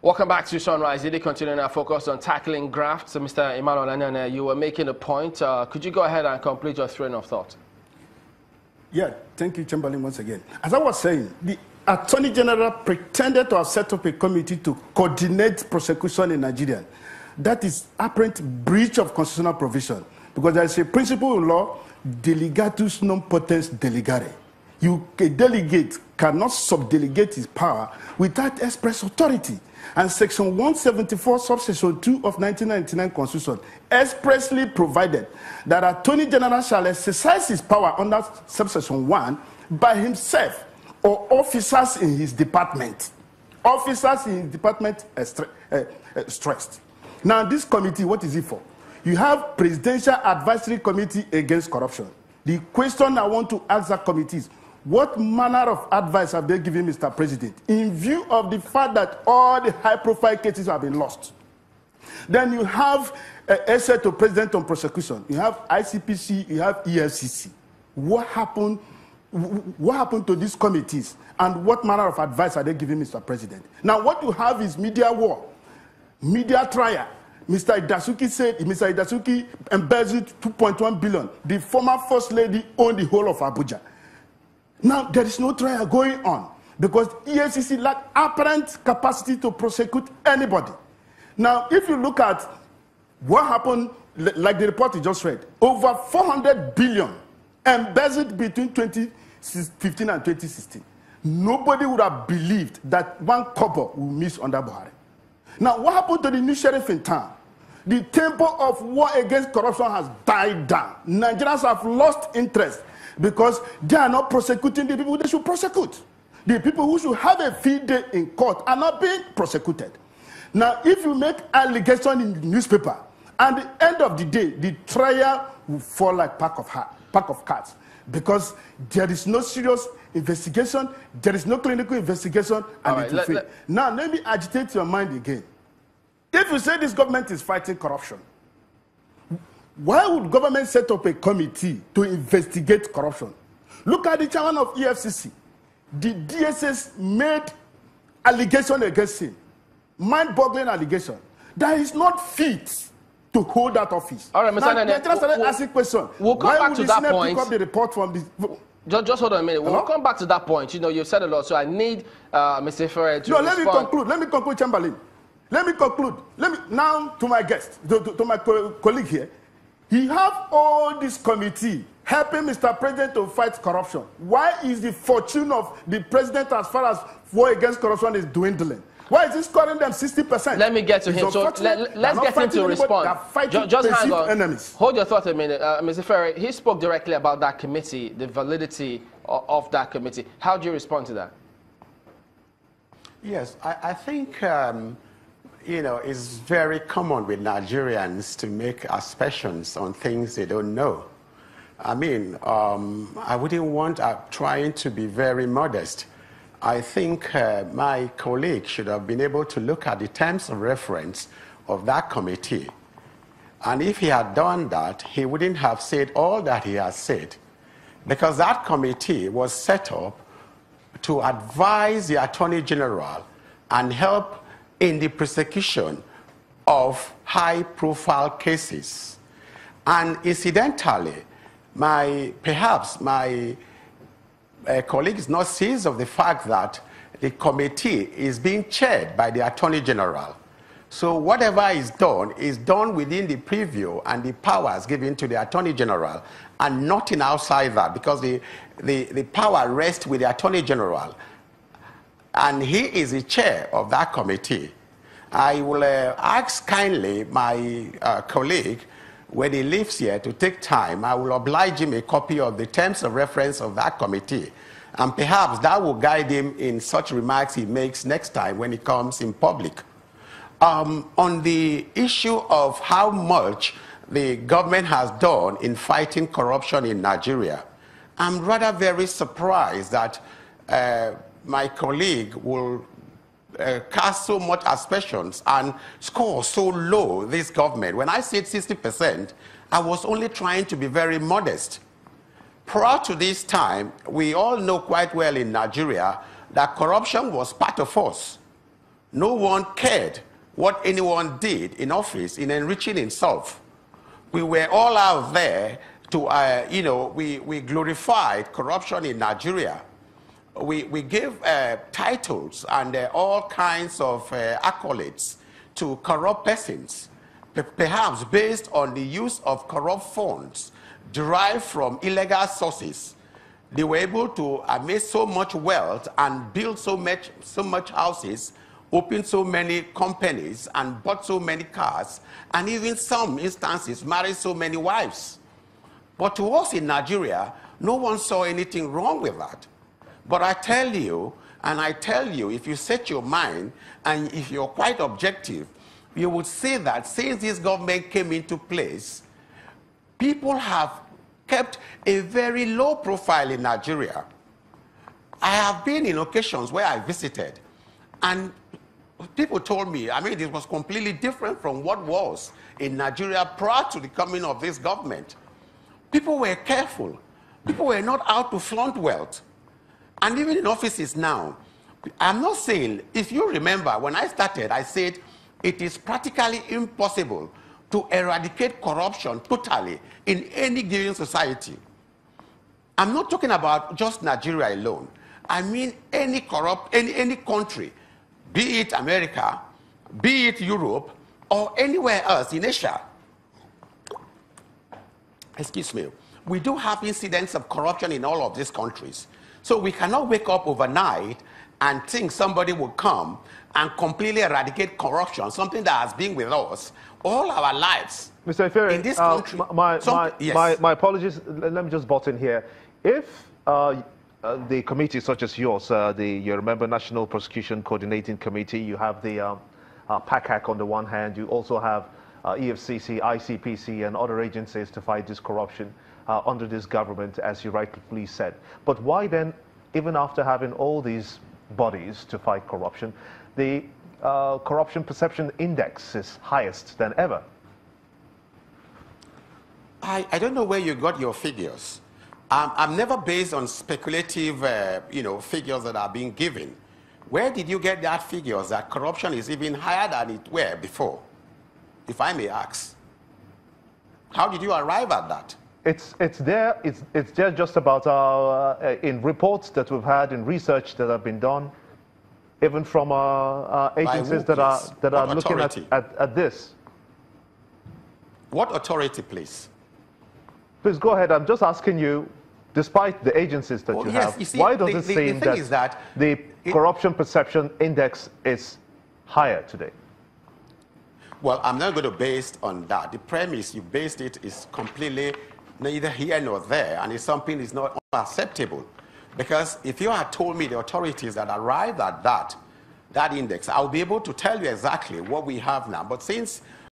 Welcome back to Sunrise. Today, continuing our focus on tackling graft. So, Mr. Emmanuel Anene, you were making a point. Could you go ahead and complete your train of thought? Yeah, thank you, Chamberlain, once again. As I was saying, the Attorney General pretended to have set up a committee to coordinate prosecution in Nigeria. That is apparent breach of constitutional provision, because there is a principle in law, delegatus non potens delegare. A delegate cannot subdelegate his power without express authority. And Section 174, subsection 2 of 1999 Constitution expressly provided that Attorney General shall exercise his power under subsection 1 by himself or officers in his department. Officers in his department stressed. Now, this committee, what is it for? You have Presidential Advisory Committee Against Corruption. The question I want to ask that committee is, what manner of advice have they given Mr. President in view of the fact that all the high-profile cases have been lost? Then you have essay to President on prosecution. You have ICPC, you have EFCC. What happened to these committees, and what manner of advice are they giving Mr. President? Now, what you have is media war, media trial. Mr. Idasuki said Mr. Idasuki embezzled 2.1 billion. The former First Lady owned the whole of Abuja. Now, there is no trial going on because EFCC lack apparent capacity to prosecute anybody. Now, if you look at what happened, like the report you just read, over 400 billion embezzled between 2015 and 2016. Nobody would have believed that one kobo will miss under Buhari. Now, what happened to the new sheriff in town? The tempo of war against corruption has died down. Nigerians have lost interest because they are not prosecuting the people they should prosecute. The people who should have a field day in court are not being prosecuted. Now, if you make allegation in the newspaper, at the end of the day, the trial will fall like pack of cards, because there is no serious investigation, there is no clinical investigation, and it will fail. Now, let me agitate your mind again. If you say this government is fighting corruption, why would government set up a committee to investigate corruption? Look at the chairman of EFCC. The DSS made allegation against him, mind-boggling allegation, that is not fit to hold that office. All right, Mr. Anene, just asking question. We'll come back to that point. Pick up the report from this? Just hold on a minute. We'll come back to that point. You know, you've said a lot, so I need Mr. Ferrer to respond. Let me conclude, Chamberlain. Let me conclude. Now to my guest, to my colleague here. He have all this committee helping Mr. President to fight corruption. Why is the fortune of the president as far as war against corruption is dwindling? Why is he scoring them 60%? Let me get to him. So let's get him to respond. Just hang on. Enemies. Hold your thought a minute. Mr. Ferrer, he spoke directly about that committee, the validity of that committee. How do you respond to that? Yes, I think, you know, it's very common with Nigerians to make aspersions on things they don't know. I mean, I wouldn't want trying to be very modest. I think my colleague should have been able to look at the terms of reference of that committee. And if he had done that, he wouldn't have said all that he has said. Because that committee was set up to advise the Attorney General and help in the prosecution of high-profile cases. And incidentally, perhaps my colleague is not seized of the fact that the committee is being chaired by the Attorney General. So whatever is done within the preview and the powers given to the Attorney General, and nothing outside that, because the power rests with the Attorney General. And he is the chair of that committee. I will ask kindly my colleague, when he leaves here, to take time. I will oblige him a copy of the terms of reference of that committee. And perhaps that will guide him in such remarks he makes next time when he comes in public. On the issue of how much the government has done in fighting corruption in Nigeria, I'm rather very surprised that my colleague will cast so much aspersions and score so low this government. When I said 60%, I was only trying to be very modest. Prior to this time, we all know quite well in Nigeria that corruption was part of us. No one cared what anyone did in office in enriching himself. We were all out there to, we glorified corruption in Nigeria. We gave titles and all kinds of accolades to corrupt persons, perhaps based on the use of corrupt funds derived from illegal sources. They were able to amass so much wealth and build so much houses, open so many companies, and bought so many cars, and even some instances married so many wives. But to us in Nigeria, no one saw anything wrong with that. But I tell you, and I tell you, if you set your mind, and if you're quite objective, you would see that since this government came into place, people have kept a very low profile in Nigeria. I have been in occasions where I visited, and people told me, I mean, it was completely different from what was in Nigeria prior to the coming of this government. People were careful. People were not out to flaunt wealth. And even in offices now, I'm not saying, if you remember, when I started, I said it is practically impossible to eradicate corruption totally in any given society. I'm not talking about just Nigeria alone. I mean any country, be it America, be it Europe, or anywhere else in Asia. Excuse me. We do have incidents of corruption in all of these countries. So we cannot wake up overnight and think somebody will come and completely eradicate corruption, something that has been with us all our lives. Mr. Ifere, in this country. My apologies. Let me just butt in here. If the committee such as yours, you remember National Prosecution Coordinating Committee, you have the PACAC on the one hand, you also have EFCC, ICPC, and other agencies to fight this corruption under this government, as you rightfully said. But why then, even after having all these bodies to fight corruption, the corruption perception index is highest than ever? I don't know where you got your figures. I'm never based on speculative, figures that are being given. Where did you get that figures that corruption is even higher than it were before, if I may ask? How did you arrive at that? It's there. It's there just about in reports that we've had, in research that have been done, even from agencies that are looking at this. What authority, please? Please go ahead. I'm just asking you, despite the agencies that you have, you see, why does it seem that the corruption perception index is higher today? Well, I'm not going to base it on that. The premise you based it is completely neither here nor there, and it's something that's not acceptable. Because if you had told me the authorities that arrived at that index, I'll be able to tell you exactly what we have now. But since